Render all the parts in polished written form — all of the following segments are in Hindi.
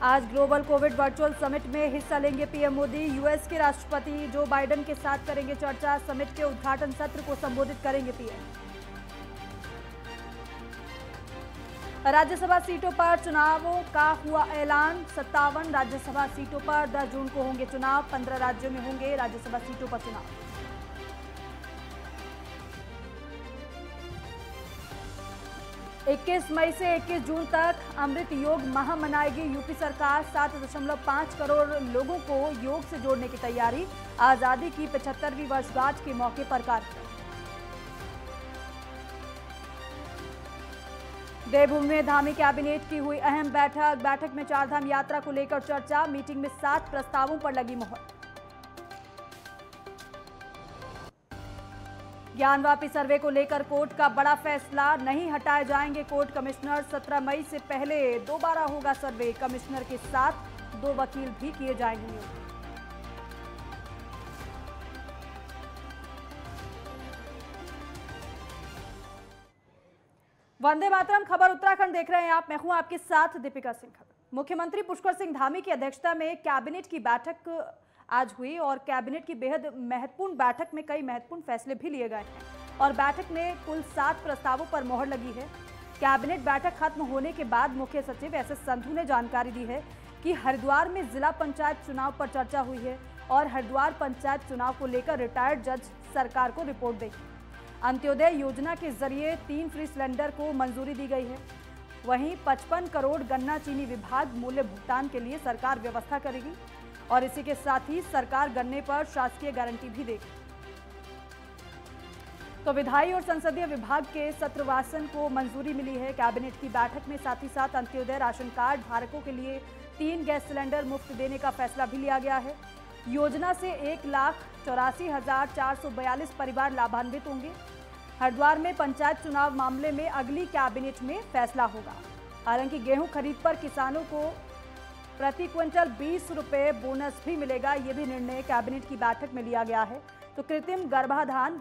आज ग्लोबल कोविड वर्चुअल समिट में हिस्सा लेंगे पीएम मोदी। यूएस के राष्ट्रपति जो बाइडेन के साथ करेंगे चर्चा। समिट के उद्घाटन सत्र को संबोधित करेंगे पीएम। राज्यसभा सीटों पर चुनावों का हुआ ऐलान। 57 राज्यसभा सीटों पर 10 जून को होंगे चुनाव। 15 राज्यों में होंगे राज्यसभा सीटों पर चुनाव। इक्कीस मई से 21 जून तक अमृत योग माह मनाएगी यूपी सरकार। 7.5 करोड़ लोगों को योग से जोड़ने की तैयारी। आजादी की 75वीं वर्षगांठ के मौके पर कार्यक्रम। देवभूमि में धामी कैबिनेट की हुई अहम बैठक में चारधाम यात्रा को लेकर चर्चा। मीटिंग में 7 प्रस्तावों पर लगी मोहर। ज्ञानवापी सर्वे को लेकर कोर्ट का बड़ा फैसला। नहीं हटाए जाएंगे कोर्ट कमिश्नर। 17 मई से पहले दोबारा होगा सर्वे। कमिश्नर के साथ 2 वकील भी किए जाएंगे नियुक्त। वंदे मातरम खबर उत्तराखंड देख रहे हैं आप। मैं हूं आपके साथ दीपिका सिंह। मुख्यमंत्री पुष्कर सिंह धामी की अध्यक्षता में कैबिनेट की बैठक आज हुई और कैबिनेट की बेहद महत्वपूर्ण बैठक में कई महत्वपूर्ण फैसले भी लिए गए हैं और बैठक में कुल 7 प्रस्तावों पर मोहर लगी है। कैबिनेट बैठक खत्म होने के बाद मुख्य सचिव एस एस संधू ने जानकारी दी है कि हरिद्वार में जिला पंचायत चुनाव पर चर्चा हुई है और हरिद्वार पंचायत चुनाव को लेकर रिटायर्ड जज सरकार को रिपोर्ट देगी। अंत्योदय योजना के जरिए 3 फ्री सिलेंडर को मंजूरी दी गई है। वहीं 55 करोड़ गन्ना चीनी विभाग मूल्य भुगतान के लिए सरकार व्यवस्था करेगी और इसी के साथ ही सरकार गन्ने पर शासकीय गारंटी भी देगी। तो विधायी और संसदीय विभाग के सत्रवासन को मंजूरी मिली है। कैबिनेट की बैठक में साथ ही साथ अंत्योदय राशन कार्ड धारकों के लिए 3 गैस सिलेंडर मुफ्त देने का फैसला भी लिया गया है। योजना से 1,84,442 परिवार लाभान्वित होंगे। हरिद्वार में पंचायत चुनाव मामले में अगली कैबिनेट में फैसला होगा। हालांकि गेहूं खरीद पर किसानों को प्रति क्विंटल 20 रुपये बोनस भी मिलेगा। ये भी निर्णय कैबिनेट की बैठक में लिया गया है। तो कृत्रिम गर्भाधान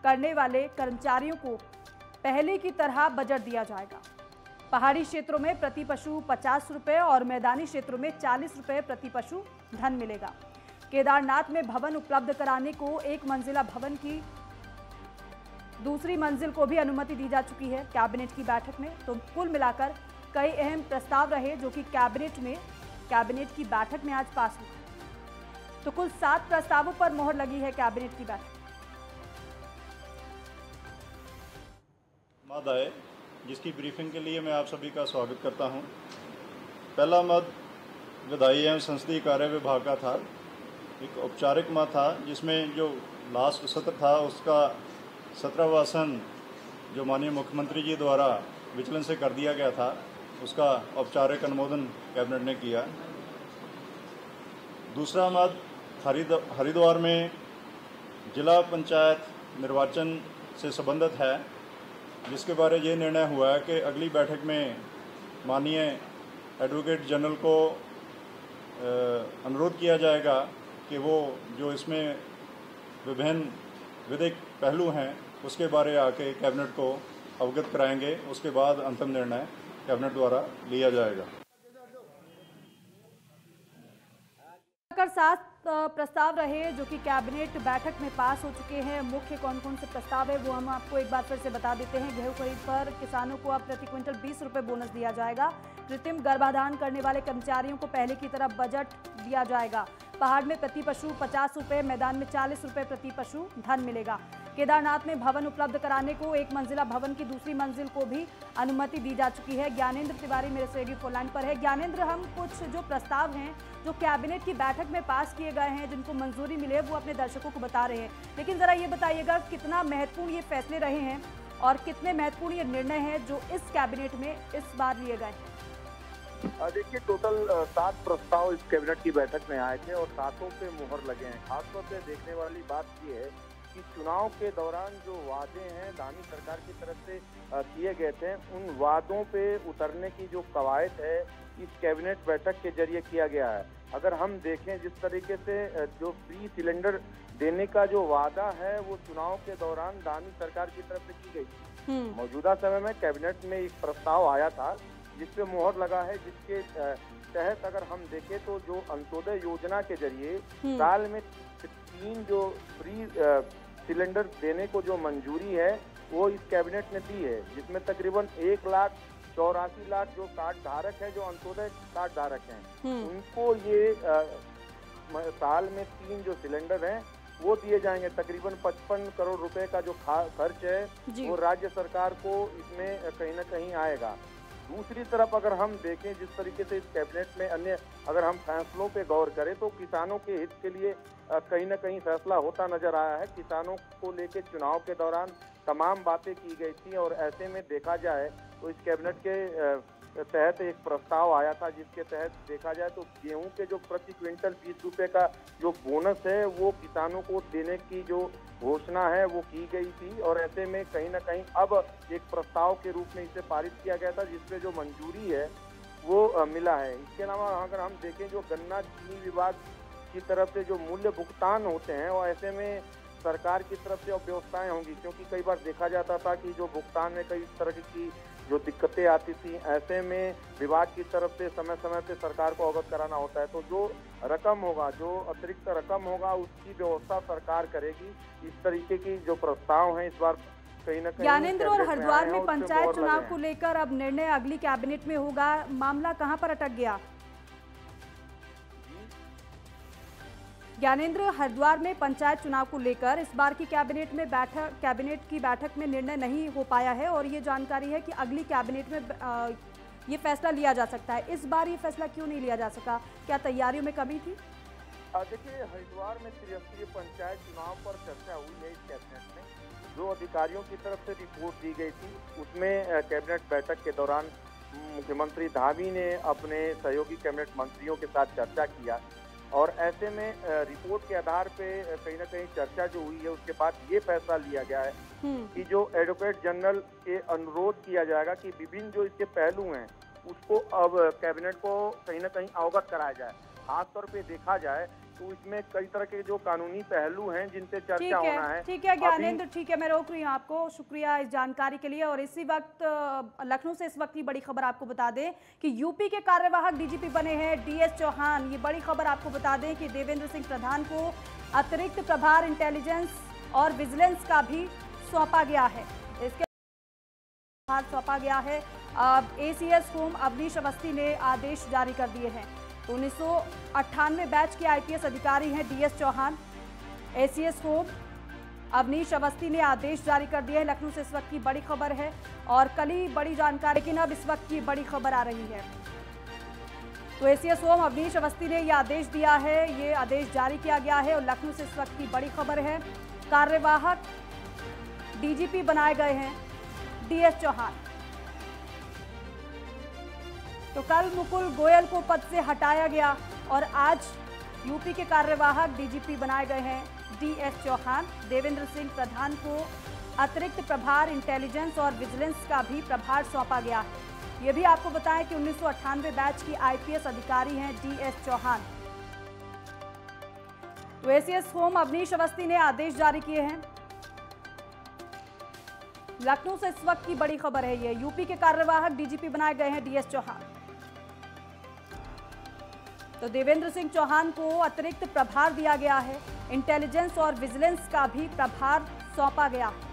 करने वाले कर्मचारियों को पहले की तरह बजट दिया जाएगा। पहाड़ी क्षेत्रों में प्रति पशु 50 रुपये और मैदानी क्षेत्रों में 40 रुपये प्रति पशु धन मिलेगा। केदारनाथ में भवन उपलब्ध कराने को 1 मंजिला भवन की दूसरी मंजिल को भी अनुमति दी जा चुकी है कैबिनेट की बैठक में। तो कुल मिलाकर कई अहम प्रस्ताव रहे जो कि कैबिनेट की बैठक में आज पास हुए। तो कुल 7 प्रस्तावों पर मोहर लगी है कैबिनेट की बैठक। मद आए जिसकी ब्रीफिंग के लिए मैं आप सभी का स्वागत करता हूं। पहला मद विधायी एवं संसदीय कार्य विभाग का था। एक औपचारिक मद था जिसमें जो लास्ट सत्र था उसका सत्रवासन जो माननीय मुख्यमंत्री जी द्वारा विचलन से कर दिया गया था उसका औपचारिक अनुमोदन कैबिनेट ने किया। दूसरा मद हरिद्वार में जिला पंचायत निर्वाचन से संबंधित है, जिसके बारे ये निर्णय हुआ है कि अगली बैठक में माननीय एडवोकेट जनरल को अनुरोध किया जाएगा कि वो जो इसमें विभिन्न विधिक पहलू हैं उसके बारे आके कैबिनेट को अवगत कराएंगे। उसके बाद अंतिम निर्णय कैबिनेट द्वारा लिया जाएगा। 7 प्रस्ताव रहे जो कि कैबिनेट बैठक में पास हो चुके हैं। मुख्य कौन कौन से प्रस्ताव है वो हम आपको एक बार फिर से बता देते हैं। गेहूं खरीद पर किसानों को अब प्रति क्विंटल 20 रुपये बोनस दिया जाएगा। कृत्रिम गर्भाधान करने वाले कर्मचारियों को पहले की तरह बजट दिया जाएगा। पहाड़ में प्रति पशु 50 रुपये, मैदान में 40 रुपये प्रति पशु धन मिलेगा। केदारनाथ में भवन उपलब्ध कराने को 1 मंजिला भवन की दूसरी मंजिल को भी अनुमति दी जा चुकी है। ज्ञानेंद्र तिवारी मेरे सहयोगी फोन लाइन पर है। ज्ञानेंद्र, हम कुछ जो प्रस्ताव हैं जो कैबिनेट की बैठक में पास किए गए हैं जिनको मंजूरी मिली है वो अपने दर्शकों को बता रहे हैं, लेकिन जरा ये बताइएगा कितना महत्वपूर्ण ये फैसले रहे हैं और कितने महत्वपूर्ण ये निर्णय हैं जो इस कैबिनेट में इस बार लिए गए हैं। देखिए, टोटल 7 प्रस्ताव इस कैबिनेट की बैठक में आए थे और 7 पे मुहर लगे हैं। खासतौर पे देखने वाली बात ये है कि चुनाव के दौरान जो वादे हैं धामी सरकार की तरफ से किए गए थे, उन वादों पे उतरने की जो कवायद है इस कैबिनेट बैठक के जरिए किया गया है। अगर हम देखें जिस तरीके से जो फ्री सिलेंडर देने का जो वादा है वो चुनाव के दौरान धामी सरकार की तरफ से की गई। मौजूदा समय में कैबिनेट में एक प्रस्ताव आया था जिसपे मोहर लगा है, जिसके तहत अगर हम देखें तो जो अंत्योदय योजना के जरिए साल में 3 जो फ्री सिलेंडर देने को जो मंजूरी है वो इस कैबिनेट ने दी है, जिसमें तकरीबन 1,84,00,000 जो कार्ड धारक है, जो अंत्योदय कार्ड धारक हैं, उनको ये साल में 3 जो सिलेंडर हैं वो दिए जाएंगे। तकरीबन 55 करोड़ रुपए का जो खर्च है वो राज्य सरकार को इसमें कहीं ना कहीं आएगा। दूसरी तरफ अगर हम देखें जिस तरीके से इस कैबिनेट में अन्य अगर हम फैसलों पे गौर करें तो किसानों के हित के लिए कहीं ना कहीं फैसला होता नजर आया है। किसानों को लेकर चुनाव के दौरान तमाम बातें की गई थी और ऐसे में देखा जाए तो इस कैबिनेट के तहत एक प्रस्ताव आया था जिसके तहत देखा जाए तो गेहूं के जो प्रति क्विंटल 20 रुपए का जो बोनस है वो किसानों को देने की जो घोषणा है वो की गई थी और ऐसे में कहीं ना कहीं अब एक प्रस्ताव के रूप में इसे पारित किया गया था जिसपे जो मंजूरी है वो मिला है। इसके अलावा अगर हम देखें जो गन्ना चीनी विभाग की तरफ से जो मूल्य भुगतान होते हैं और ऐसे में सरकार की तरफ से अब व्यवस्थाएं होंगी, क्योंकि कई बार देखा जाता था कि जो भुगतान में कई तरह की जो दिक्कतें आती थी, ऐसे में विभाग की तरफ से समय समय पे सरकार को अवगत कराना होता है। तो जो रकम होगा, जो अतिरिक्त रकम होगा उसकी व्यवस्था सरकार करेगी। इस तरीके की जो प्रस्ताव है इस बार कहीं ना कहीं ज्ञानेंद्र, और हरिद्वार में पंचायत चुनाव को लेकर अब निर्णय अगली कैबिनेट में होगा, मामला कहां पर अटक गया? ज्ञानेंद्र, हरिद्वार में पंचायत चुनाव को लेकर इस बार की कैबिनेट की बैठक में निर्णय नहीं हो पाया है और ये जानकारी है कि अगली कैबिनेट में ये फैसला लिया जा सकता है। इस बार ये फैसला क्यों नहीं लिया जा सका? क्या तैयारियों में कमी थी? देखिए, हरिद्वार में त्रिस्तरीय पंचायत चुनाव पर चर्चा हुई है। इस कैबिनेट में जो अधिकारियों की तरफ से रिपोर्ट दी गई थी उसमें कैबिनेट बैठक के दौरान मुख्यमंत्री धामी ने अपने सहयोगी कैबिनेट मंत्रियों के साथ चर्चा किया और ऐसे में रिपोर्ट के आधार पे कहीं ना कहीं चर्चा जो हुई है उसके बाद ये फैसला लिया गया है कि जो एडवोकेट जनरल के अनुरोध किया जाएगा कि विभिन्न जो इसके पहलू हैं उसको अब कैबिनेट को कहीं ना कहीं अवगत कराया जाए। खास तौर पे देखा जाए तो इसमें कई तरह के जो कानूनी पहलू हैं जिन पे चर्चा होना है। ठीक है ज्ञानेंद्र, ठीक है, मैं रोक रही हूँ आपको। शुक्रिया इस जानकारी के लिए। और इसी वक्त लखनऊ से इस वक्त की बड़ी खबर आपको बता दें कि यूपी के कार्यवाहक डीजीपी बने हैं डीएस चौहान। ये बड़ी खबर आपको बता दें कि देवेंद्र सिंह प्रधान को अतिरिक्त प्रभार इंटेलिजेंस और विजिलेंस का भी सौंपा गया है। इसके प्रभार सौंपा गया है। ACS होम अवनीश अवस्थी ने आदेश जारी कर दिए हैं। तो 1998 बैच के IPS अधिकारी हैं DS Chauhan. ACS home Awanish Awasthi ने आदेश जारी कर दिए हैं। लखनऊ से इस वक्त की बड़ी खबर है और कल ही बड़ी जानकारी, लेकिन अब इस वक्त की बड़ी खबर आ रही है। तो ACS होम अवनीश अवस्थी ने यह आदेश दिया है, ये आदेश जारी किया गया है और लखनऊ से इस वक्त की बड़ी खबर है। कार्यवाहक DGP बनाए गए हैं डीएस चौहान। तो कल मुकुल गोयल को पद से हटाया गया और आज यूपी के कार्यवाहक DGP बनाए गए हैं डीएस चौहान। देवेंद्र सिंह प्रधान को अतिरिक्त प्रभार इंटेलिजेंस और विजिलेंस का भी प्रभार सौंपा गया है। ये भी आपको बताएं कि 1998 बैच की IPS अधिकारी हैं डीएस चौहान। तो ACS होम अवनीश अवस्थी ने आदेश जारी किए हैं। लखनऊ से इस वक्त की बड़ी खबर है ये, यूपी के कार्यवाहक DGP बनाए गए हैं डीएस चौहान। तो देवेंद्र सिंह चौहान को अतिरिक्त प्रभार दिया गया है, इंटेलिजेंस और विजिलेंस का भी प्रभार सौंपा गया है।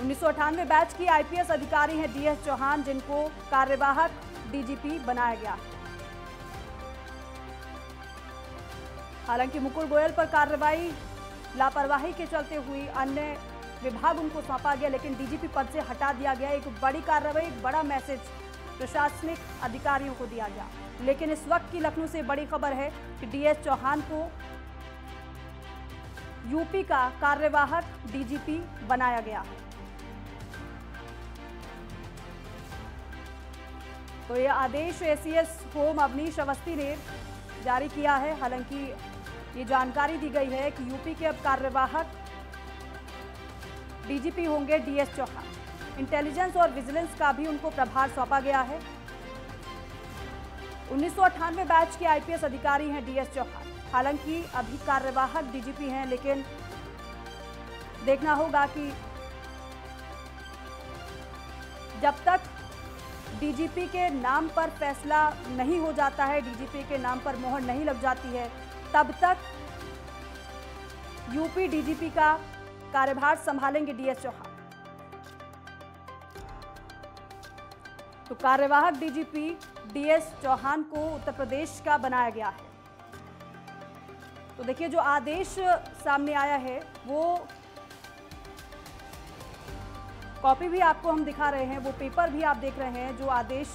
1998 बैच की IPS अधिकारी हैं डीएस चौहान, जिनको कार्यवाहक DGP बनाया गया है। हालांकि मुकुल गोयल पर कार्रवाई लापरवाही के चलते हुई अन्य विभाग उनको सौंपा गया, लेकिन DGP पद से हटा दिया गया। एक बड़ी कार्रवाई, एक बड़ा मैसेज प्रशासनिक अधिकारियों को दिया गया। लेकिन इस वक्त की लखनऊ से बड़ी खबर है कि डीएस चौहान को यूपी का कार्यवाहक DGP बनाया गया है। तो यह आदेश ACS होम अवनीश अवस्थी ने जारी किया है। हालांकि ये जानकारी दी गई है कि यूपी के अब कार्यवाहक DGP होंगे डीएस चौहान। इंटेलिजेंस और विजिलेंस का भी उनको प्रभार सौंपा गया है। 1998 बैच के IPS अधिकारी हैं डीएस चौहान। हालांकि अभी कार्यवाहक DGP हैं, लेकिन देखना होगा कि जब तक डीजीपी के नाम पर फैसला नहीं हो जाता है, डीजीपी के नाम पर मोहर नहीं लग जाती है, तब तक यूपी डीजीपी का कार्यभार संभालेंगे डीएस चौहान। तो कार्यवाहक डीजीपी डीएस चौहान को उत्तर प्रदेश का बनाया गया है। तो देखिए, जो आदेश सामने आया है वो कॉपी भी आपको हम दिखा रहे हैं, वो पेपर भी आप देख रहे हैं जो आदेश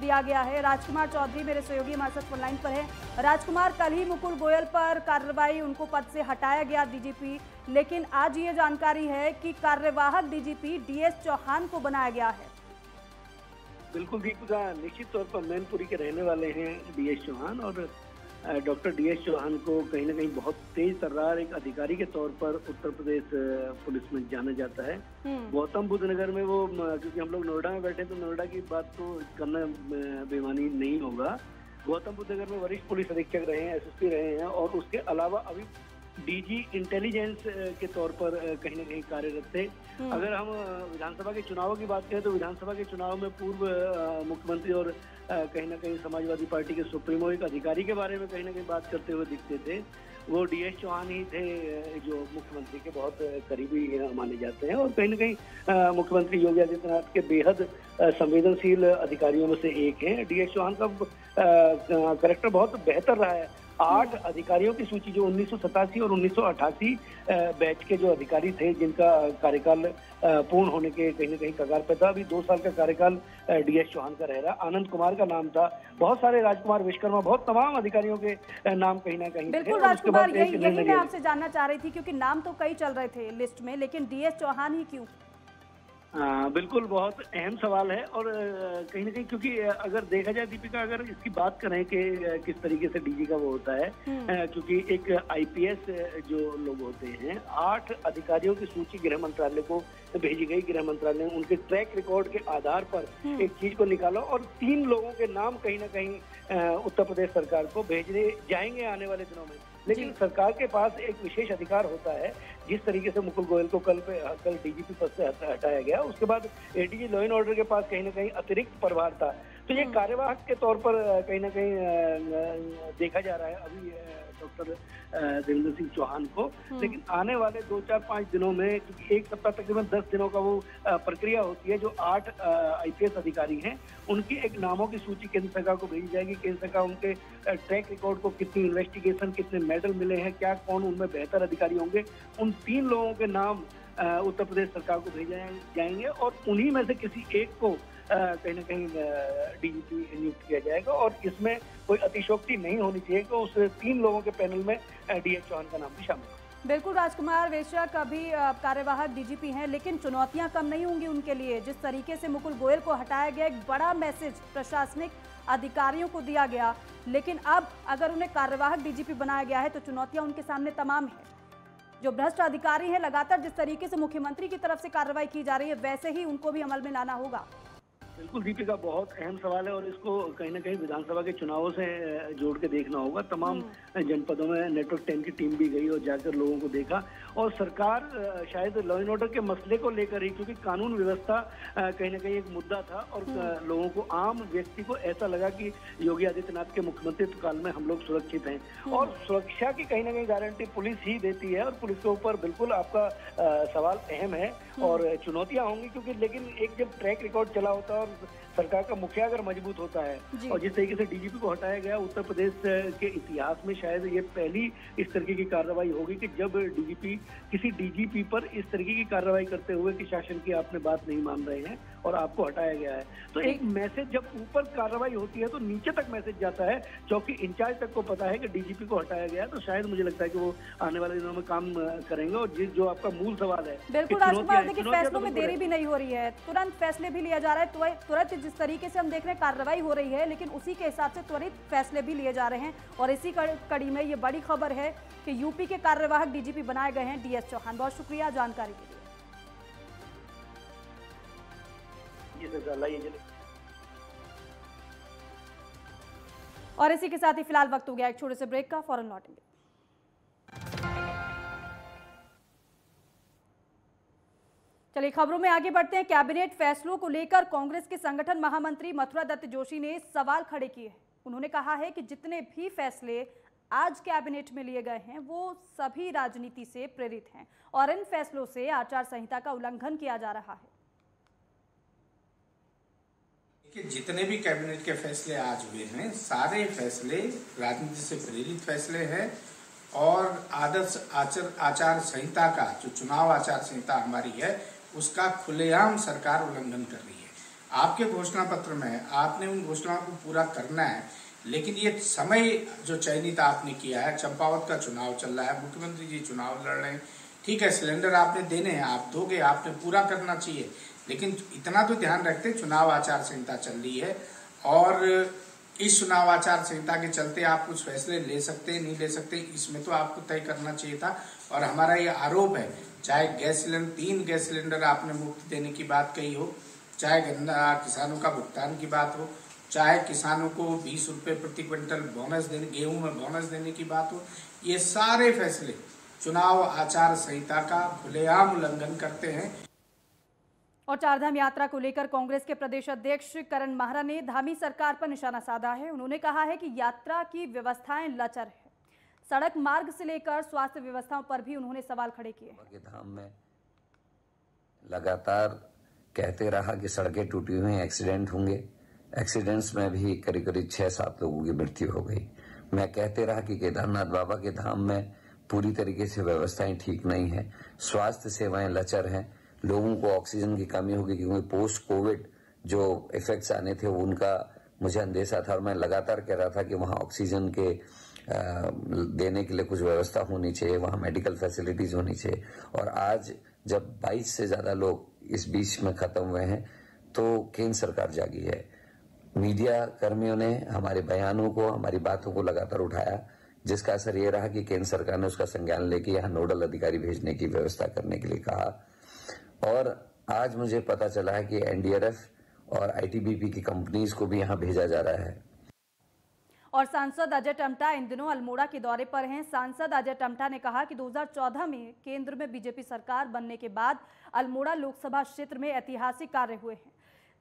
दिया गया है। राजकुमार चौधरी मेरे सहयोगी हमारे साथ फोनलाइन पर है। राजकुमार, कल ही मुकुल गोयल पर कार्रवाई, उनको पद से हटाया गया डीजीपी, लेकिन आज ये जानकारी है कि कार्यवाहक डीजीपी डीएस चौहान को बनाया गया है। बिल्कुल दीपिका, निश्चित तौर पर मैनपुरी के रहने वाले हैं डीएस चौहान, और डॉक्टर डीएस चौहान को कहीं ना कहीं बहुत तेज तर्रार एक अधिकारी के तौर पर उत्तर प्रदेश पुलिस में जाना जाता है। गौतम बुद्ध नगर में वो, क्योंकि हम लोग नोएडा में बैठे तो नोएडा की बात तो करना बेईमानी नहीं होगा। गौतम बुद्ध नगर में वरिष्ठ पुलिस अधीक्षक रहे हैं, एसएसपी रहे हैं, और उसके अलावा अभी डीजी इंटेलिजेंस के तौर पर कहीं ना कहीं कार्यरत थे। अगर हम विधानसभा के चुनावों की बात करें तो विधानसभा के चुनाव में पूर्व मुख्यमंत्री और कहीं ना कहीं समाजवादी पार्टी के सुप्रीमो एक अधिकारी के बारे में कहीं ना कहीं बात करते हुए दिखते थे। वो डीएस चौहान ही थे जो मुख्यमंत्री के बहुत करीबी माने जाते हैं, और कहीं ना कहीं मुख्यमंत्री योगी आदित्यनाथ के बेहद संवेदनशील अधिकारियों में से एक हैं। डीएस चौहान का कैरेक्टर बहुत बेहतर रहा है। 8 अधिकारियों की सूची, जो 1987 और 1988 बैच के जो अधिकारी थे जिनका कार्यकाल पूर्ण होने के कहीं ना कहीं कगार पर था। अभी 2 साल का कार्यकाल डीएस चौहान का रह रहा। आनंद कुमार का नाम था, बहुत सारे, राजकुमार विश्वकर्मा, बहुत तमाम अधिकारियों के नाम कहीं ना कहीं। बिल्कुल राजकुमार, यही मैं आपसे जानना चाह रही थी, क्योंकि नाम तो कई चल रहे थे लिस्ट में, लेकिन डीएस चौहान ही क्यों? बिल्कुल, बहुत अहम सवाल है, और कहीं ना कहीं क्योंकि अगर देखा जाए दीपिका, अगर इसकी बात करें कि किस तरीके से डीजी का वो होता है, क्योंकि एक आईपीएस जो लोग होते हैं, 8 अधिकारियों की सूची गृह मंत्रालय को भेजी गई। गृह मंत्रालय ने उनके ट्रैक रिकॉर्ड के आधार पर एक चीज को निकाला, और 3 लोगों के नाम कहीं ना कहीं उत्तर प्रदेश सरकार को भेजने जाएंगे आने वाले दिनों में। लेकिन सरकार के पास एक विशेष अधिकार होता है। जिस तरीके से मुकुल गोयल को कल डीजीपी पद से हटाया गया, उसके बाद एडीजी लॉ एंड ऑर्डर के पास कहीं ना कहीं अतिरिक्त प्रभार था। तो ये कार्यवाहक के तौर पर कहीं ना कहीं देखा जा रहा है अभी डॉक्टर देवेंद्र सिंह चौहान को। लेकिन आने वाले 2-4-5 दिनों में, क्योंकि एक सप्ताह तकरीबन 10 दिनों का वो प्रक्रिया होती है, जो 8 आईपीएस अधिकारी हैं उनकी एक नामों की सूची केंद्र सरकार को भेजी जाएगी। केंद्र सरकार उनके ट्रैक रिकॉर्ड को, कितनी इन्वेस्टिगेशन, कितने मेडल मिले हैं, क्या कौन उनमें बेहतर अधिकारी होंगे, उन 3 लोगों के नाम उत्तर प्रदेश सरकार को भेजे जाएंगे, और उन्हीं में से किसी एक को कहीं ना कहीं डीजीपी नियुक्त किया जाएगा। और इसमें कोई अतिशोक्ति नहीं होनी चाहिए कि उस 3 लोगों के पैनल में डीएस चौहान का नाम भी शामिल है। बिल्कुल राजकुमार, बेशक अभी कार्यवाहक डीजीपी हैं, लेकिन चुनौतियां कम नहीं होंगी उनके लिए। जिस तरीके से मुकुल गोयल को हटाया गया, एक बड़ा मैसेज प्रशासनिक अधिकारियों को दिया गया, लेकिन अब अगर उन्हें कार्यवाहक डीजीपी बनाया गया है तो चुनौतियां उनके सामने तमाम है। जो भ्रष्ट अधिकारी हैं, लगातार जिस तरीके से मुख्यमंत्री की तरफ से कार्रवाई की जा रही है, वैसे ही उनको भी अमल में लाना होगा। बिल्कुल दीपिका, बहुत अहम सवाल है, और इसको कहीं ना कहीं विधानसभा के चुनावों से जोड़ के देखना होगा। तमाम जनपदों में नेटवर्क 10 की टीम भी गई और जाकर लोगों को देखा, और सरकार शायद लॉ एंड ऑर्डर के मसले को लेकर ही, क्योंकि कानून व्यवस्था कहीं ना कहीं एक मुद्दा था, और लोगों को, आम व्यक्ति को ऐसा लगा कि योगी आदित्यनाथ के मुख्यमंत्रित्व काल में हम लोग सुरक्षित हैं, और सुरक्षा की कहीं ना कहीं गारंटी पुलिस ही देती है। और पुलिस के ऊपर बिल्कुल आपका सवाल अहम है, और चुनौतियां होंगी, क्योंकि लेकिन एक जब ट्रैक रिकॉर्ड चला होता है और सरकार का मुखिया अगर मजबूत होता है, और जिस तरीके से डीजीपी को हटाया गया, उत्तर प्रदेश के इतिहास में शायद ये पहली इस तरीके की कार्रवाई होगी कि जब डीजीपी किसी डीजीपी पर इस तरीके की कार्रवाई करते हुए कि शासन की आपने बात नहीं मान रहे हैं और आपको हटाया गया है। तो एक मैसेज, जब ऊपर कार्रवाई होती है तो नीचे तक मैसेज जाता है, चौकी इंचार्ज तक को पता है कि डीजीपी को हटाया गया। तो शायद मुझे लगता है कि वो आने वाले दिनों में काम करेंगे। और जो आपका मूल सवाल है, बिल्कुल राजकुमार, देखिए फैसलों में देरी भी नहीं हो रही है, तुरंत फैसले भी लिया जा रहा है। तुरंत जिस तरीके से हम देख रहे हैं कार्रवाई हो रही है, लेकिन उसी के हिसाब से त्वरित फैसले भी लिए जा रहे हैं। और इसी कड़ी में ये बड़ी खबर है कि यूपी के कार्यवाहक डीजीपी बनाए गए हैं डीएस चौहान। बहुत शुक्रिया जानकारी के लिए। और इसी के साथ ही फिलहाल वक्त हो गया एक छोटे से ब्रेक का, फौरन लौटेंगे। चलिए खबरों में आगे बढ़ते हैं। कैबिनेट फैसलों को लेकर कांग्रेस के संगठन महामंत्री मथुरा दत्त जोशी ने सवाल खड़े किए हैं। उन्होंने कहा है कि जितने भी फैसले आज कैबिनेट में लिए गए हैं वो सभी राजनीति से प्रेरित हैं और इन फैसलों से आचार संहिता का उल्लंघन किया जा रहा है। कि जितने भी कैबिनेट के फैसले आज हुए हैं सारे फैसले राजनीति से प्रेरित फैसले हैं और आदर्श आचार संहिता का जो चुनाव आचार संहिता हमारी है उसका खुलेआम सरकार उल्लंघन कर रही है। आपके घोषणा पत्र में आपने उन घोषणाओं को पूरा करना है, लेकिन ये समय जो चयनित आपने किया है, चंपावत का चुनाव चल रहा है, मुख्यमंत्री जी चुनाव लड़ रहे हैं, ठीक है, सिलेंडर आपने देने हैं, आप दोगे, आपने पूरा करना चाहिए, लेकिन इतना तो ध्यान रखते चुनाव आचार संहिता चल रही है और इस चुनाव आचार संहिता के चलते आप कुछ फैसले ले सकते नहीं ले सकते, इसमें तो आपको तय करना चाहिए था। और हमारा ये आरोप है, चाहे गैस सिलेंडर 3 गैस सिलेंडर आपने मुफ्त देने की बात कही हो, चाहे गन्ना किसानों का भुगतान की बात हो, चाहे किसानों को 20 रुपये प्रति क्विंटल बोनस देने, गेहूं में बोनस देने की बात हो, ये सारे फैसले चुनाव आचार संहिता का खुलेआम उल्लंघन करते हैं। और चारधाम यात्रा को लेकर कांग्रेस के प्रदेश अध्यक्ष करण माहरा ने धामी सरकार पर निशाना साधा है। उन्होंने कहा है कि यात्रा की व्यवस्थाएं लचर है। सड़क मार्ग से लेकर स्वास्थ्य व्यवस्थाओं पर भी उन्होंने सवाल खड़े किए। धाम में लगातार कहते रहा कि सड़कें टूटी हुई हैं, एक्सीडेंट होंगे, एक्सीडेंट्स में भी करीब 6-7 लोगों की मृत्यु हो गई। मैं कहते रहा कि केदारनाथ बाबा के धाम में पूरी तरीके से व्यवस्थाएं ठीक नहीं है, स्वास्थ्य सेवाएं लचर हैं, लोगों को ऑक्सीजन की कमी होगी क्योंकि पोस्ट कोविड जो इफेक्ट्स आने थे उनका मुझे अंदेशा था और मैं लगातार कह रहा था कि वहाँ ऑक्सीजन के देने के लिए कुछ व्यवस्था होनी चाहिए, वहाँ मेडिकल फैसिलिटीज होनी चाहिए। और आज जब 22 से ज़्यादा लोग इस बीच में खत्म हुए हैं तो केंद्र सरकार जागी है। मीडिया कर्मियों ने हमारे बयानों को, हमारी बातों को लगातार उठाया, जिसका असर ये रहा कि केंद्र सरकार ने उसका संज्ञान लेके यहाँ नोडल अधिकारी भेजने की व्यवस्था करने के लिए कहा। और आज मुझे पता चला है कि एनडीआरएफ और आईटीबीपी की कंपनीज को भी यहाँ भेजा जा रहा है। और सांसद अजय टम्टा इन दिनों अल्मोड़ा के दौरे पर हैं। सांसद अजय टम्टा ने कहा कि 2014 में केंद्र में बीजेपी सरकार बनने के बाद अल्मोड़ा लोकसभा क्षेत्र में ऐतिहासिक कार्य हुए हैं।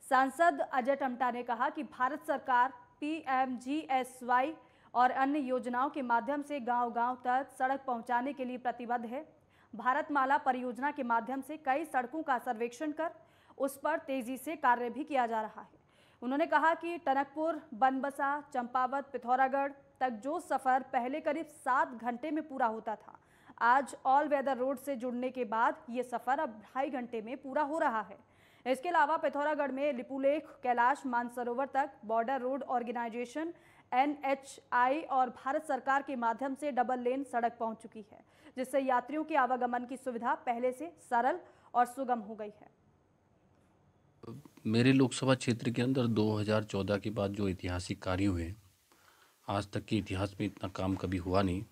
सांसद अजय टम्टा ने कहा कि भारत सरकार PMGSY और अन्य योजनाओं के माध्यम से गांव-गांव तक सड़क पहुंचाने के लिए प्रतिबद्ध है। भारतमाला परियोजना के माध्यम से कई सड़कों का सर्वेक्षण कर उस पर तेजी से कार्य भी किया जा रहा है। उन्होंने कहा कि टनकपुर, बनबसा, चंपावत, पिथौरागढ़ तक जो सफर पहले करीब 7 घंटे में पूरा होता था, आज ऑल वेदर रोड से जुड़ने के बाद ये सफर अब 2.5 घंटे में पूरा हो रहा है। इसके अलावा पिथौरागढ़ में लिपुलेख, कैलाश मानसरोवर तक बॉर्डर रोड ऑर्गेनाइजेशन NHI और भारत सरकार के माध्यम से डबल लेन सड़क पहुंच चुकी है, जिससे यात्रियों के आवागमन की सुविधा पहले से सरल और सुगम हो गई है। मेरे लोकसभा क्षेत्र के अंदर 2014 के बाद जो ऐतिहासिक कार्य हुए, आज तक के इतिहास में इतना काम कभी हुआ नहीं।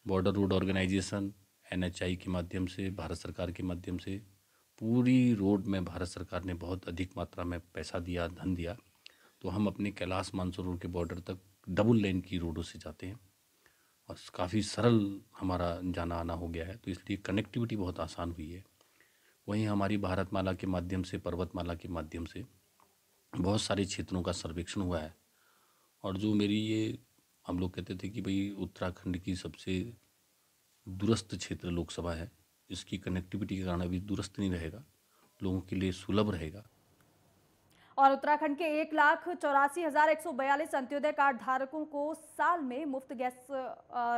बॉर्डर रोड ऑर्गेनाइजेशन NHI के माध्यम से, भारत सरकार के माध्यम से पूरी रोड में भारत सरकार ने बहुत अधिक मात्रा में पैसा दिया, धन दिया। तो हम अपने कैलाश मानसरोवर के बॉर्डर तक डबल लेन की रोडों से जाते हैं और काफ़ी सरल हमारा जाना आना हो गया है, तो इसलिए कनेक्टिविटी बहुत आसान हुई है। वहीं हमारी भारतमाला के माध्यम से, पर्वतमाला के माध्यम से बहुत सारे क्षेत्रों का सर्वेक्षण हुआ है। और जो मेरी ये हम लोग कहते थे कि भाई उत्तराखंड की सबसे दूरस्थ क्षेत्र लोकसभा है, इसकी कनेक्टिविटी के कारण अभी दूरस्थ नहीं रहेगा, लोगों के लिए सुलभ रहेगा। और उत्तराखंड के 1,84,142 अंत्योदय कार्ड धारकों को साल में मुफ्त गैस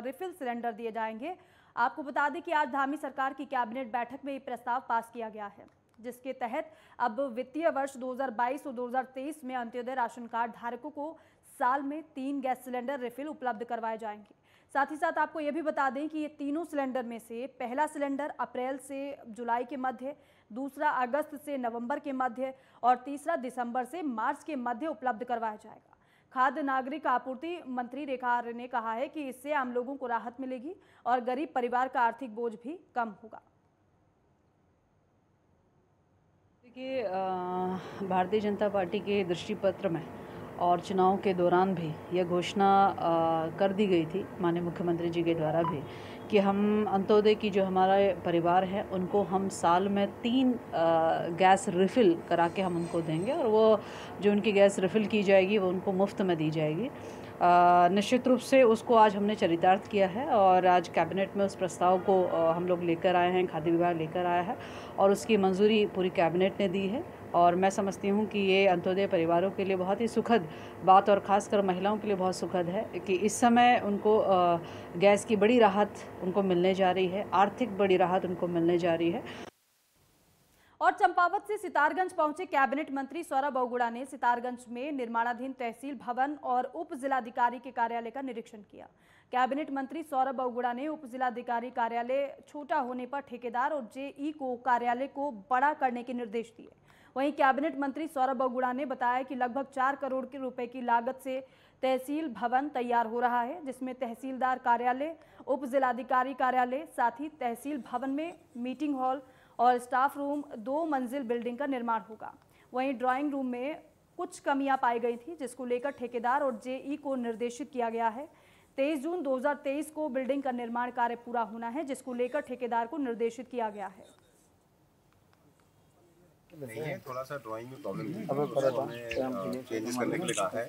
रिफिल सिलेंडर दिए जाएंगे। आपको बता दें कि आज धामी सरकार की कैबिनेट बैठक में ये प्रस्ताव पास किया गया है, जिसके तहत अब वित्तीय वर्ष 2022 और 2023 में अंत्योदय राशन कार्ड धारकों को साल में 3 गैस सिलेंडर रिफिल उपलब्ध करवाए जाएंगे। साथ ही साथ आपको यह भी बता दें कि ये तीनों सिलेंडर में से पहला सिलेंडर अप्रैल से जुलाई के मध्य, दूसरा अगस्त से नवंबर के मध्य और तीसरा दिसंबर से मार्च के मध्य उपलब्ध करवाया जाएगा। खाद्य नागरिक आपूर्ति मंत्री रेखा आर्य ने कहा है कि इससे आम लोगों को राहत मिलेगी और गरीब परिवार का आर्थिक बोझ भी कम होगा। देखिए, भारतीय जनता पार्टी के दृष्टिपत्र में और चुनाव के दौरान भी यह घोषणा कर दी गई थी माननीय मुख्यमंत्री जी के द्वारा भी कि हम अंत्योदय की जो हमारा परिवार है उनको हम साल में 3 गैस रिफ़िल करा के हम उनको देंगे, और वो जो उनकी गैस रिफ़िल की जाएगी वो उनको मुफ्त में दी जाएगी। निश्चित रूप से उसको आज हमने चरितार्थ किया है और आज कैबिनेट में उस प्रस्ताव को हम लोग लेकर आए हैं, खाद्य विभाग लेकर आया है और उसकी मंजूरी पूरी कैबिनेट ने दी है। और मैं समझती हूँ कि ये अंत्योदय परिवारों के लिए बहुत ही सुखद बात और ख़ासकर महिलाओं के लिए बहुत सुखद है कि इस समय उनको गैस की बड़ी राहत उनको मिलने जा रही है, आर्थिक बड़ी राहत उनको मिलने जा रही है। और चंपावत से सितारगंज पहुंचे कैबिनेट मंत्री सौरभ बहुगुणा ने सितारगंज में निर्माणाधीन तहसील भवन और उप जिलाधिकारी के कार्यालय का निरीक्षण किया। कैबिनेट मंत्री सौरभ बहुगुणा ने उप जिलाधिकारी कार्यालय छोटा होने पर ठेकेदार और जेई को कार्यालय को बड़ा करने के निर्देश दिए। वहीं कैबिनेट मंत्री सौरभ बहुगुणा ने बताया कि लगभग 4 करोड़ के रुपए की लागत से तहसील भवन तैयार हो रहा है, जिसमें तहसीलदार कार्यालय, उप जिलाधिकारी कार्यालय, साथ ही तहसील भवन में मीटिंग हॉल और स्टाफ रूम 2 मंजिल बिल्डिंग का निर्माण होगा। वहीं ड्राइंग रूम में कुछ कमियां पाई गई थी, जिसको लेकर ठेकेदार और जेई को निर्देशित किया गया है। 23 जून 2023 को बिल्डिंग का निर्माण कार्य पूरा होना है, जिसको लेकर ठेकेदार को निर्देशित किया गया है। नहीं है, थोड़ा सा ड्राइंग में प्रॉब्लम थी, हमने चेंजेस करने के लिए कहा है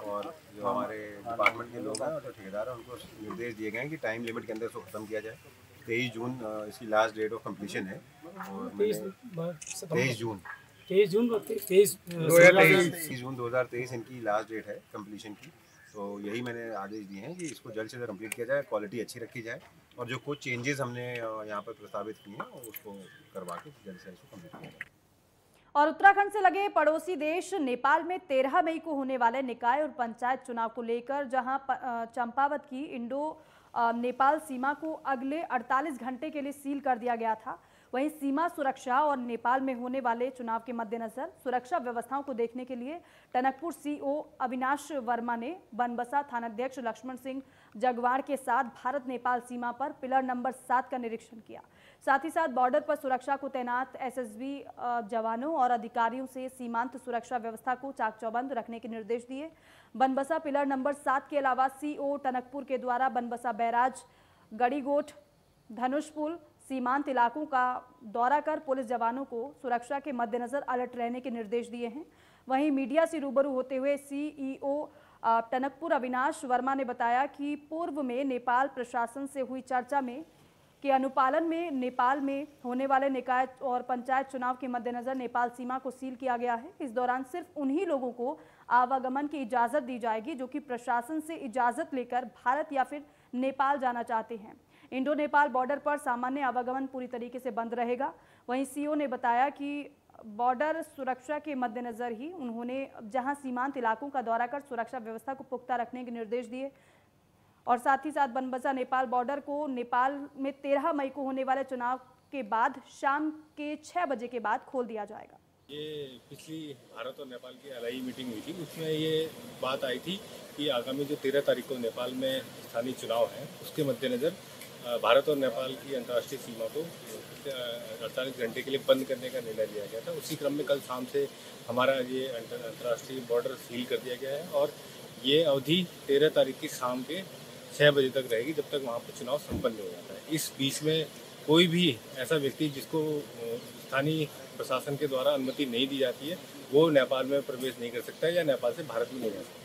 और जो हमारे डिपार्टमेंट के लोग हैं और जो ठेकेदार हैं उनको निर्देश दिए गए हैं कि टाइम लिमिट के अंदर इसको ख़त्म किया जाए। 23 जून इसकी लास्ट डेट ऑफ कंप्लीशन है और 23 जून 2023 इनकी लास्ट डेट है कंप्लीशन की। तो यही मैंने आदेश दिए हैं कि इसको जल्द से जल्द कंप्लीट किया जाए, क्वालिटी अच्छी रखी जाए और जो कुछ चेंजेस हमने यहाँ पर प्रस्तावित किए हैं उसको करवा के जल्द से जल्द इसको कंप्लीट किया जाए। और उत्तराखंड से लगे पड़ोसी देश नेपाल में 13 मई को होने वाले निकाय और पंचायत चुनाव को लेकर जहां चंपावत की इंडो नेपाल सीमा को अगले 48 घंटे के लिए सील कर दिया गया था, वहीं सीमा सुरक्षा और नेपाल में होने वाले चुनाव के मद्देनजर सुरक्षा व्यवस्थाओं को देखने के लिए टनकपुर सीओ अविनाश वर्मा ने बनबसा थानाध्यक्ष लक्ष्मण सिंह जगवाड़ के साथ भारत नेपाल सीमा पर पिलर नंबर 7 का निरीक्षण किया। साथ ही साथ बॉर्डर पर सुरक्षा को तैनात एसएसबी जवानों और अधिकारियों से सीमांत सुरक्षा व्यवस्था को चाक चौबंद रखने के निर्देश दिए। बनबसा पिलर नंबर 7 के अलावा सीओ टनकपुर के द्वारा बनबसा बैराज, गड़ीगोट, धनुषपुल सीमांत इलाकों का दौरा कर पुलिस जवानों को सुरक्षा के मद्देनजर अलर्ट रहने के निर्देश दिए हैं। वहीं मीडिया से रूबरू होते हुए सीईओ टनकपुर अविनाश वर्मा ने बताया कि पूर्व में नेपाल प्रशासन से हुई चर्चा में के अनुपालन में नेपाल में होने वाले निकाय और पंचायत चुनाव के मद्देनजर नेपाल सीमा को सील किया गया है। इस दौरान सिर्फ उन्हीं लोगों को आवागमन की इजाज़त दी जाएगी जो कि प्रशासन से इजाज़त लेकर भारत या फिर नेपाल जाना चाहते हैं। इंडो नेपाल बॉर्डर पर सामान्य आवागमन पूरी तरीके से बंद रहेगा। वहीं सीओ ने बताया कि बॉर्डर सुरक्षा के मद्देनजर ही उन्होंने जहां सीमांत इलाकों का दौरा कर सुरक्षा व्यवस्था को पुख्ता रखने के निर्देश दिए और साथ ही साथ बनबसा नेपाल बॉर्डर को नेपाल में 13 मई को होने वाले चुनाव के बाद शाम के 6 बजे के बाद खोल दिया जाएगा। ये पिछली भारत और नेपाल की अलाई मीटिंग हुई थी, उसमें ये बात आई थी कि आगामी जो 13 तारीख को नेपाल में स्थानीय चुनाव है उसके मद्देनज़र भारत और नेपाल की अंतर्राष्ट्रीय सीमा को 48 घंटे के लिए बंद करने का निर्णय लिया गया था। उसी क्रम में कल शाम से हमारा ये अंतर्राष्ट्रीय बॉर्डर सील कर दिया गया है और ये अवधि 13 तारीख की शाम के 6 बजे तक रहेगी, जब तक वहाँ पर चुनाव संपन्न हो जाता है। इस बीच में कोई भी ऐसा व्यक्ति जिसको स्थानीय प्रशासन के द्वारा अनुमति नहीं दी जाती है वो नेपाल में प्रवेश नहीं कर सकता है या नेपाल से भारत में नहीं जा सकता।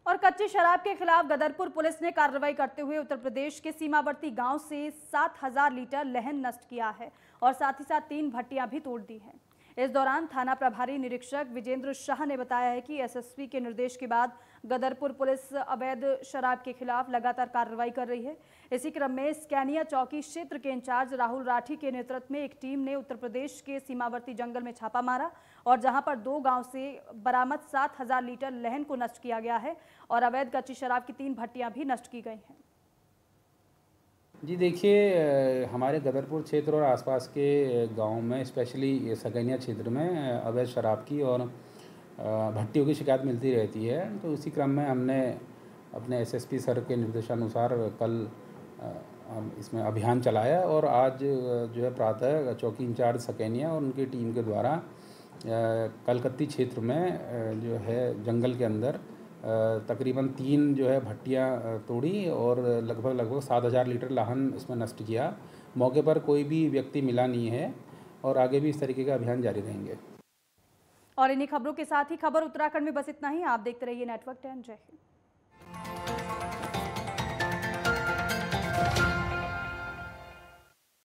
और कच्ची शराब के खिलाफ गदरपुर पुलिस ने कार्रवाई करते हुए उत्तर प्रदेश के सीमावर्ती गांव से 7000 लीटर लहन नष्ट किया है और साथ ही साथ 3 भट्टियां भी तोड़ दी हैं। इस दौरान थाना प्रभारी निरीक्षक विजेंद्र शाह ने बताया है कि एसएसपी के निर्देश के बाद गदरपुर पुलिस अवैध शराब के खिलाफ लगातार कार्रवाई कर रही है। इसी क्रम में स्कैनिया चौकी क्षेत्र के इंचार्ज राहुल राठी के नेतृत्व में एक टीम ने उत्तर प्रदेश के सीमावर्ती जंगल में छापा मारा और जहां पर 2 गांव से बरामद 7000 लीटर लहन को नष्ट किया गया है और अवैध कच्ची शराब की 3 भट्टियां भी नष्ट की गई हैं। जी देखिए, हमारे गदरपुर क्षेत्र और आसपास के गांव में स्पेशली सकैनिया क्षेत्र में अवैध शराब की और भट्टियों की शिकायत मिलती रहती है। तो उसी क्रम में हमने अपने एसएसपी सर के निर्देशानुसार कल इसमें अभियान चलाया और आज जो है प्रातः चौकी इंचार्ज सकैनिया और उनकी टीम के द्वारा कलकत्ती क्षेत्र में जो है जंगल के अंदर तकरीबन 3 जो है भट्टियाँ तोड़ी और लगभग 7,000 लीटर लाहन इसमें नष्ट किया। मौके पर कोई भी व्यक्ति मिला नहीं है और आगे भी इस तरीके का अभियान जारी रहेंगे। और इन्हीं खबरों के साथ ही खबर उत्तराखंड में बस इतना ही। आप देखते रहिए नेटवर्क 10। जय हिंद।